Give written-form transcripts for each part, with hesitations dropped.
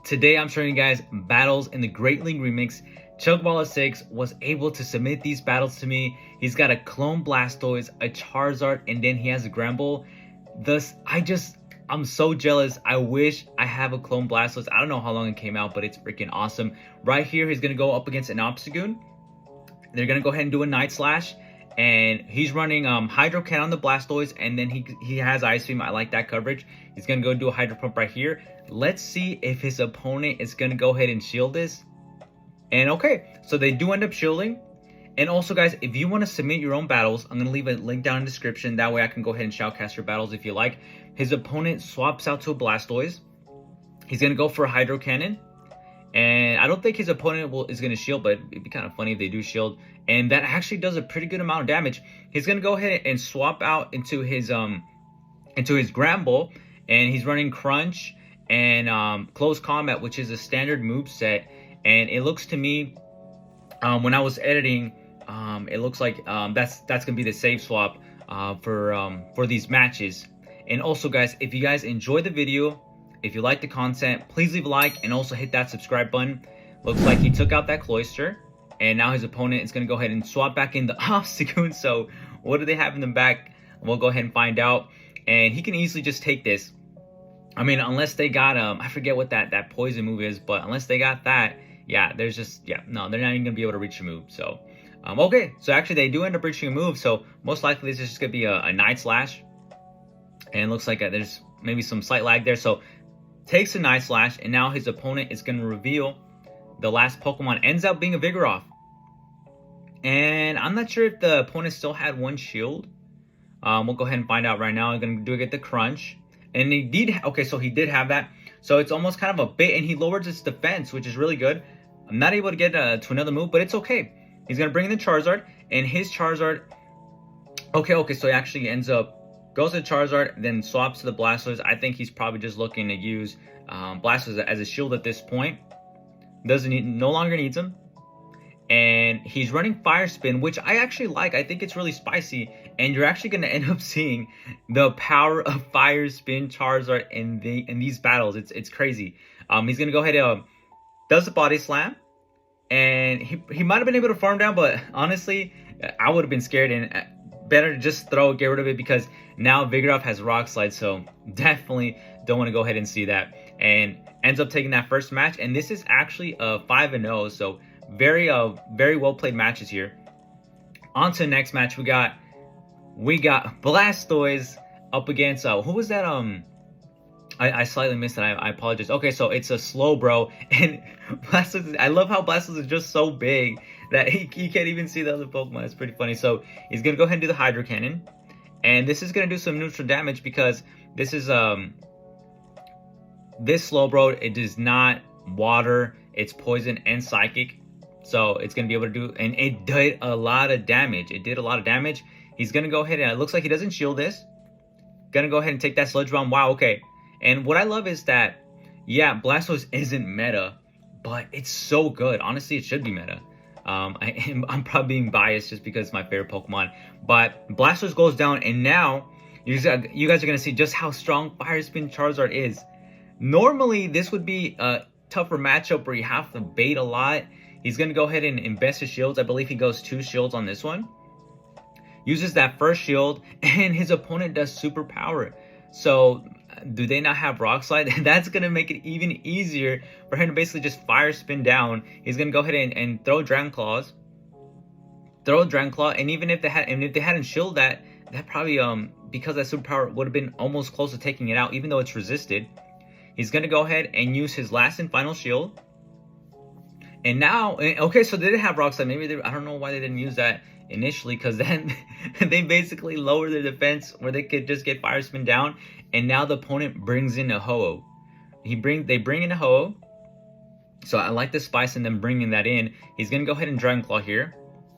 Today I'm showing you guys battles in the Great League Remix. Chokeball6 was able to submit these battles to me. He's got a clone Blastoise, a Charizard, and then he has a Gramble. Thus, I'm so jealous. I wish I have a clone Blastoise. I don't know how long it came out, but it's freaking awesome. Right here, he's going to go up against an Obstagoon. They're going to go ahead and do a Night Slash. And he's running Hydro Cannon on the Blastoise, and then he has Ice Beam. I like that coverage. He's going to go do a Hydro Pump right here. Let's see if his opponent is going to go ahead and shield this. And okay, so they do end up shielding. And also, guys, if you want to submit your own battles, I'm going to leave a link down in the description. That way I can go ahead and shoutcast your battles if you like. His opponent swaps out to a Blastoise. He's going to go for a Hydro Cannon. And I don't think his opponent is going to shield, but it'd be kind of funny if they do shield. And that actually does a pretty good amount of damage. He's going to go ahead and swap out into his Gramble. And he's running Crunch and Close Combat, which is a standard move set. And it looks to me, when I was editing, it looks like that's going to be the save swap for these matches. And also, guys, if you guys enjoy the video, if you like the content, please leave a like and also hit that subscribe button. Looks like he took out that Cloyster, and now his opponent is going to go ahead and swap back in the Obstagoon. So what do they have in the back? We'll go ahead and find out. And he can easily just take this. I mean, unless they got I forget what that poison move is, but unless they got that, yeah, no, they're not even going to be able to reach a move. So okay, so actually they do end up reaching a move, so most likely this is just going to be a Night Slash. And it looks like there's maybe some slight lag there. So takes a Night Slash, and now his opponent is going to reveal the last Pokemon. Ends up being a Vigoroth. And I'm not sure if the opponent still had one shield. We'll go ahead and find out right now. I'm going to get the Crunch. And he did, okay, so he did have that. So it's almost kind of a bait, and he lowers its defense, which is really good. I'm not able to get to another move, but it's okay. He's going to bring in the Charizard, and his Charizard, okay, so he actually ends up, goes to Charizard, then swaps to the Blastoise. I think he's probably just looking to use Blastoise as a shield at this point. No longer needs him. And he's running Fire Spin, which I actually like. I think it's really spicy. And you're actually going to end up seeing the power of Fire Spin Charizard in these battles. It's crazy. He's going to go ahead and does the Body Slam. And he might have been able to farm down, but honestly, I would have been scared. And better to just get rid of it, because now Vigoroth has Rock Slide. So definitely don't want to go ahead and see that. And ends up taking that first match. And this is actually a 5-0. So very well played matches here. On to the next match. We got Blastoise up against who was that? I slightly missed it. I apologize. Okay, so it's a Slowbro, and Blastoise. I love how Blastoise is just so big that he can't even see the other Pokemon. It's pretty funny. So he's gonna go ahead and do the Hydro Cannon, and this is gonna do some neutral damage, because this is this Slowbro. It does not water. It's poison and psychic. So it's going to be able to do, and it did a lot of damage. He's going to go ahead, and it looks like he doesn't shield this. Going to go ahead and take that Sludge Bomb. Wow, okay. And what I love is that, yeah, Blastoise isn't meta, but it's so good. Honestly, it should be meta. I'm probably being biased just because it's my favorite Pokemon. But Blastoise goes down, and now you guys are going to see just how strong FIRESPIN Charizard is. Normally, this would be a tougher matchup where you have to bait a lot. He's going to go ahead and invest his shields. I believe he goes 2 shields on this one. Uses that first shield, and his opponent does Super Power. So, do they not have Rock Slide? That's going to make it even easier for him to basically just Fire Spin down. He's going to go ahead and throw Dragon Claws. And even if they hadn't shielded that probably, because that Super Power would have been almost close to taking it out, even though it's resisted. He's going to go ahead and use his last and final shield. And now, okay, so they did have Rock Slide. Maybe I don't know why they didn't use that initially, because then they basically lower their defense where they could just get Fire Spin down. And now the opponent brings in a Ho-Oh. They bring in a Ho-Oh. So I like the spice and them bringing that in. He's going to go ahead and Dragon Claw here.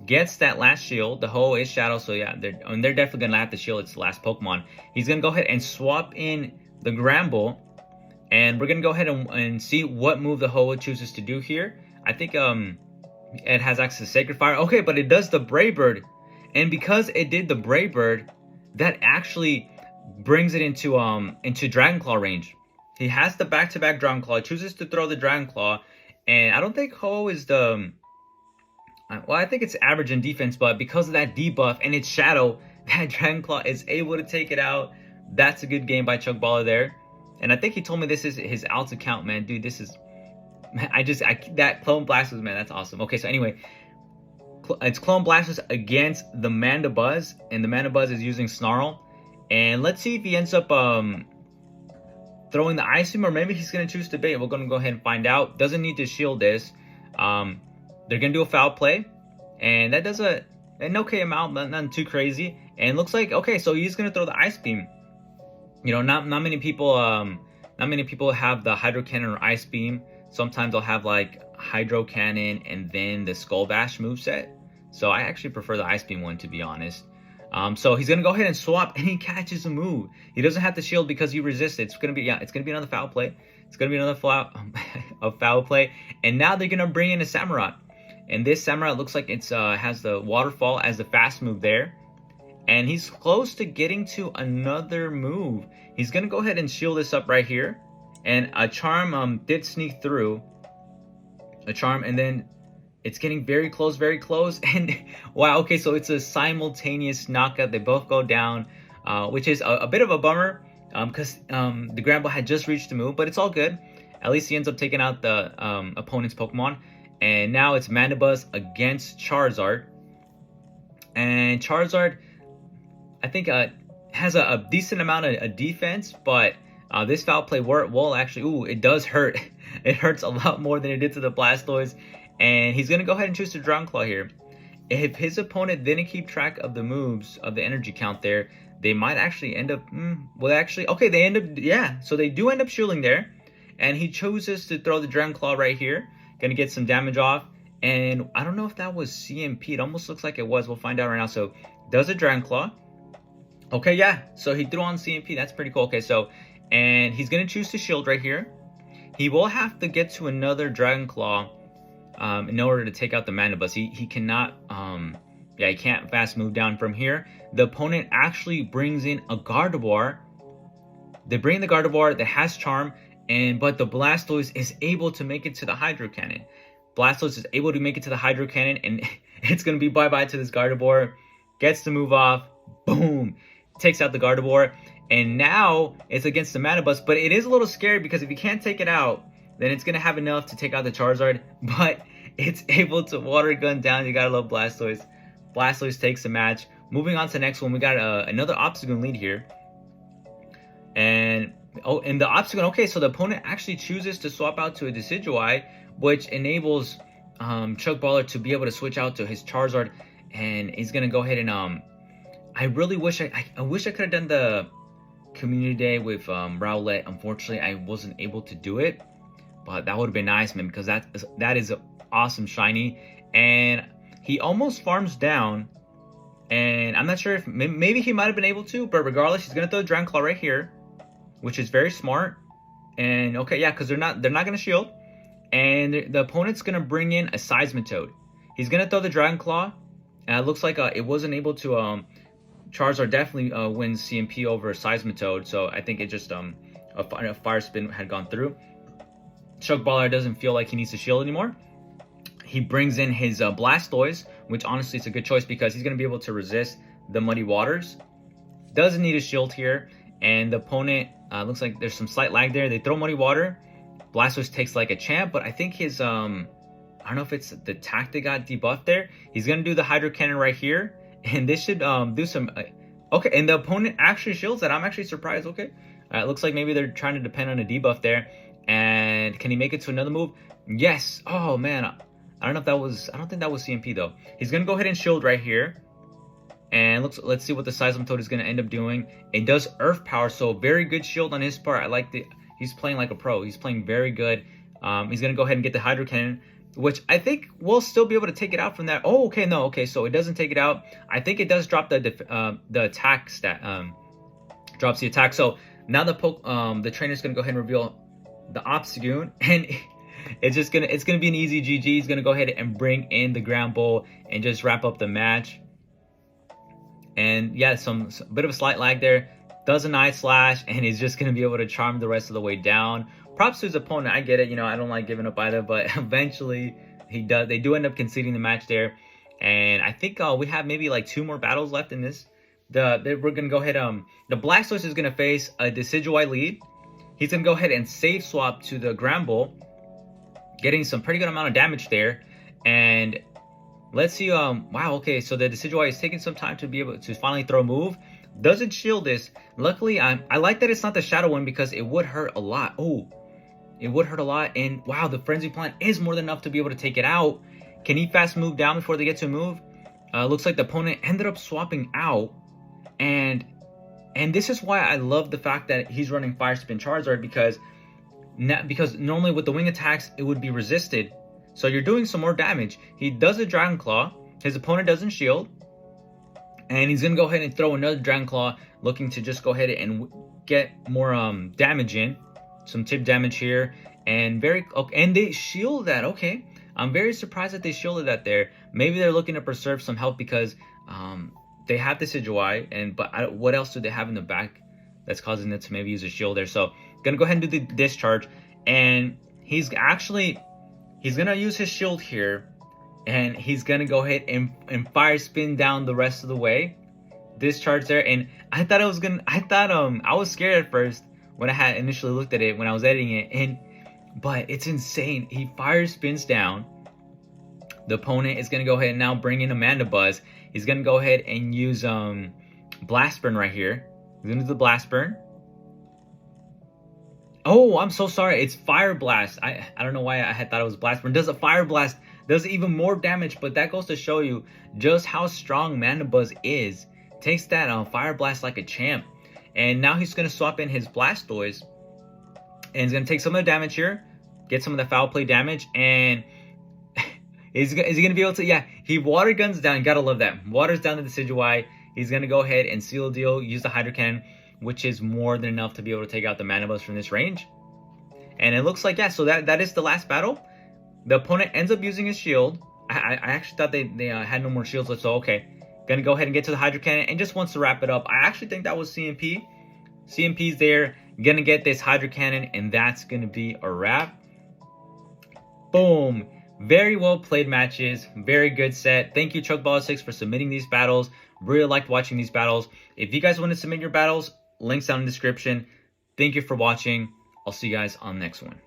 Gets that last shield. The Ho-Oh is Shadow, so yeah, they're definitely going to have to shield its last Pokemon. He's going to go ahead and swap in the Gramble. And we're going to go ahead and see what move the Ho-Oh chooses to do here. I think it has access to Sacred Fire. Okay, but it does the Brave Bird. And because it did the Brave Bird, that actually brings it into Dragon Claw range. He has the back-to-back Dragon Claw, chooses to throw the Dragon Claw, and I don't think Ho is the... Well, I think it's average in defense, but because of that debuff and its shadow, that Dragon Claw is able to take it out. That's a good game by Chuckballer there. And I think he told me this is his alt account, man. Dude, this is... Man, that Clone Blastoise, man, that's awesome. Okay, so anyway, it's Clone Blastoise against the Mandibuzz, and the Mandibuzz is using Snarl. And let's see if he ends up throwing the Ice Beam, or maybe he's going to choose to bait. We're going to go ahead and find out. Doesn't need to shield this. They're going to do a foul play, and that does an okay amount, but nothing too crazy. And looks like, okay, so he's going to throw the Ice Beam. You know, not many people have the Hydro Cannon or Ice Beam. Sometimes they'll have like Hydro Cannon and then the Skull Bash moveset. So I actually prefer the Ice Beam one, to be honest. So he's gonna go ahead and swap, and he catches a move. He doesn't have to shield because he resists it. It's gonna be another foul play. It's gonna be another foul play. And now they're gonna bring in a Samurott. And this Samurott looks like it's has the Waterfall as the fast move there. And he's close to getting to another move. He's gonna go ahead and shield this up right here. And a Charm did sneak through. A Charm, and then it's getting very close, and wow, okay, so it's a simultaneous knockout. They both go down, which is a bit of a bummer, because the Granbull had just reached the move, but it's all good. At least he ends up taking out the opponent's Pokemon, and now it's Mandibuzz against Charizard, and Charizard, I think, has a decent amount of defense, but this foul play will actually, it does hurt. It hurts a lot more than it did to the Blastoise. And he's going to go ahead and choose the Dragon Claw here. If his opponent didn't keep track of the moves, of the energy count there, they might actually end up... okay, they end up... Yeah, so they do end up shielding there. And he chooses to throw the Dragon Claw right here. Going to get some damage off. And I don't know if that was CMP. It almost looks like it was. We'll find out right now. So, does a Dragon Claw. Okay, yeah. So, he threw on CMP. That's pretty cool. Okay, so... And he's going to choose to shield right here. He will have to get to another Dragon Claw in order to take out the Mandibuzz. He cannot, he can't fast move down from here. The opponent actually brings in a Gardevoir. They bring the Gardevoir that has Charm, but the Blastoise is able to make it to the Hydro Cannon. Blastoise is able to make it to the Hydro Cannon, and it's going to be bye-bye to this Gardevoir. Gets the move off. Boom. Takes out the Gardevoir. And now it's against the Mandibuzz, but it is a little scary because if you can't take it out, then it's going to have enough to take out the Charizard, but it's able to water gun down. You gotta love Blastoise. Blastoise takes the match. Moving on to the next one, we got another Obstagoon lead here. And the Obstagoon, okay, so the opponent actually chooses to swap out to a Decidueye, which enables Chuckballer to be able to switch out to his Charizard, and he's going to go ahead and, I really wish I wish I could have done the Community Day with Rowlet. Unfortunately, I wasn't able to do it. But that would have been nice, man, because that is an awesome shiny. And he almost farms down. And I'm not sure if... Maybe he might have been able to. But regardless, he's going to throw the Dragon Claw right here. Which is very smart. And, okay, yeah, because they're not going to shield. And the opponent's going to bring in a Seismitoad. He's going to throw the Dragon Claw. And it looks like it wasn't able to... Charizard definitely wins CMP over Seismitoad. So I think it just... a Fire Spin had gone through. Chuckballer doesn't feel like he needs to shield anymore. He brings in his Blastoise, which honestly is a good choice because he's going to be able to resist the Muddy Waters. Doesn't need a shield here. And the opponent, looks like there's some slight lag there. They throw Muddy Water. Blastoise takes like a champ, but I think his, I don't know if it's the attack that got debuffed there. He's going to do the Hydro Cannon right here. And this should do some... okay, and the opponent actually shields that. I'm actually surprised. Okay. It looks like maybe they're trying to depend on a debuff there. And can he make it to another move? Yes. Oh, man. I don't know if that was... I don't think that was CMP, though. He's going to go ahead and shield right here. And let's see what the Seismitoad is going to end up doing. It does Earth Power, so very good shield on his part. I like the... He's playing like a pro. He's playing very good. He's going to go ahead and get the Hydro Cannon, which I think we'll still be able to take it out from that. Oh, okay, no. Okay, so it doesn't take it out. I think it does drop the attack stat. Drops the attack. So now the trainer's going to go ahead and reveal the Obstagoon, and it's gonna be an easy GG. He's gonna go ahead and bring in the Granbull and just wrap up the match. And yeah, some bit of a slight lag there. does an eye slash, and he's just gonna be able to charm the rest of the way down. Props to his opponent. I get it. You know, I don't like giving up either, but eventually he does. They do end up conceding the match there, and I think we have maybe like 2 more battles left in this. We're gonna go ahead. The Blastoise is gonna face a Decidueye lead. He's gonna go ahead and save swap to the Gramble, getting some pretty good amount of damage there. And let's see. Wow. Okay. So the Decidueye is taking some time to be able to finally throw a move. Doesn't shield this. Luckily, I like that it's not the Shadow one because it would hurt a lot. Oh, it would hurt a lot. And wow, the Frenzy Plant is more than enough to be able to take it out. Can he fast move down before they get to move? Looks like the opponent ended up swapping out. And this is why I love the fact that he's running FIRESPIN Charizard, because normally with the wing attacks it would be resisted, so you're doing some more damage. He does a Dragon Claw, his opponent doesn't shield, and he's gonna go ahead and throw another Dragon Claw, looking to just go ahead and get more damage in, some tip damage here, and they shield that. Okay, I'm very surprised that they shielded that there. Maybe they're looking to preserve some health because they have the Decidueye, but what else do they have in the back that's causing them to maybe use a shield there? So gonna go ahead and do the discharge, and he's gonna use his shield here, and he's gonna go ahead and fire spin down the rest of the way. Discharge there, and I was scared at first when I had initially looked at it when I was editing it, but it's insane. He fire spins down. The opponent is gonna go ahead and now bring in Amanda Buzz. He's gonna go ahead and use Blast Burn right here. He's gonna do the Blast Burn. Oh, I'm so sorry. It's Fire Blast. I don't know why I had thought it was Blast Burn. Does a Fire Blast, does even more damage, but that goes to show you just how strong Amanda Buzz is. Takes that Fire Blast like a champ. And now he's gonna swap in his Blastoise, and he's gonna take some of the damage here, get some of the foul play damage, and is he gonna be able to? Yeah, he water guns down. You gotta love that. Waters down the Decidueye. He's gonna go ahead and seal the deal, use the Hydro Cannon, which is more than enough to be able to take out the Manabus from this range. And it looks like, yeah, so that is the last battle. The opponent ends up using his shield. I actually thought they had no more shields left, so okay. Gonna go ahead and get to the Hydro Cannon and just wants to wrap it up. I actually think that was CMP. CMP's there, gonna get this Hydro Cannon, and that's gonna be a wrap. Boom. Very well played matches, very good set. Thank you, Chuckball6, for submitting these battles. Really liked watching these battles. If you guys want to submit your battles, links down in the description. Thank you for watching. I'll see you guys on the next one.